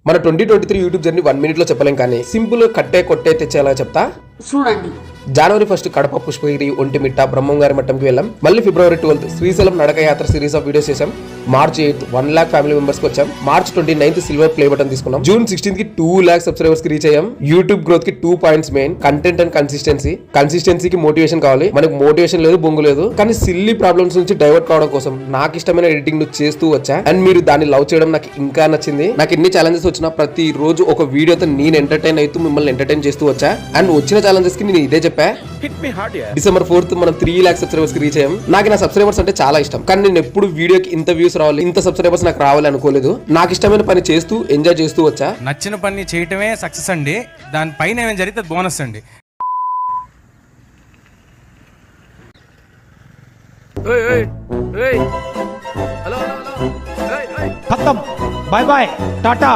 మన 2023 YouTube journey 1 minute లో చెప్పలేం, కానీ సింపుల్ కట్టే కొట్టే తెచ్చేలా చెప్తా చూడండి. జనవరి 1 కడప పుష్పగిరి ఒంటిమిట్ట బ్రహ్మంగారి మట్టంకి వెళ్ళాం. మళ్ళీ ఫిబ్రవరి 12 శ్రీశైలం నడక యాత్ర సిరీస్ ఆఫ్ వీడియోస్ చేసాం. మార్చ్ 8 1 lakh ఫ్యామిలీ మెంబర్స్ కి వచ్చాం. మార్చ్ 29 సిల్వర్ ప్లే బటన్ తీసుకున్నాం. జూన్ 16 కి 2 lakh సబ్స్క్రైబర్స్ కి రీచ్ అయ్యాం. యూట్యూబ్ గ్రోత్ కి 2 పాయింట్స్ మెయిన్: కంటెంట్ అండ్ కన్సిస్టెన్సీకి మోటివేషన్ కావాలి. మనకు మోటివేషన్ లేదు, బొంగు లేదు, కానీ సిల్లీ ప్రాబ్లమ్స్ నుంచి డైవర్ట్ కావడం కోసం నాకు ఇష్టమైన ఎడిటింగ్ ను చేస్తూ వచ్చా. అండ్ మీరు దాన్ని లవ్ చేయడం నాకు ఇంకా నచ్చింది. నాకు ఎన్ని ఛాలెంజెస్ వచ్చినా ప్రతి రోజు ఒక వీడియోతో నేను ఎంటర్టైన్ అవుతూ మిమ్మల్ని ఎంటర్టైన్ చేస్తూ వచ్చా. అండ్ వచ్చిన ఛాలెంజెస్ కి నేను ఇదే చెప్పా. డిసెంబర్ 4 మనం 3 lakh సబ్స్క్రైబర్స్ కి రీచ్ అయ్యాం. నాకు నా సబ్స్క్రైబర్స్ అంటే చాలా ఇష్టం, కానీ నేను ఎప్పుడు వీడియోకి ఇంత వ్యూస్ రావాలి, ఇంత సబ్స్క్రైబర్స్ నాకు రావాలి అనుకోలేదు. నాకు ఇష్టమైన పని చేస్తూ ఎంజాయ్ చేస్తూ వచ్చా. నచ్చిన పని చేయటమే సక్సెస్ అండి, దానిపైన ఏమైనా జరిగితే బోనస్ అండి. खत्म, बाय बाय, टाटा।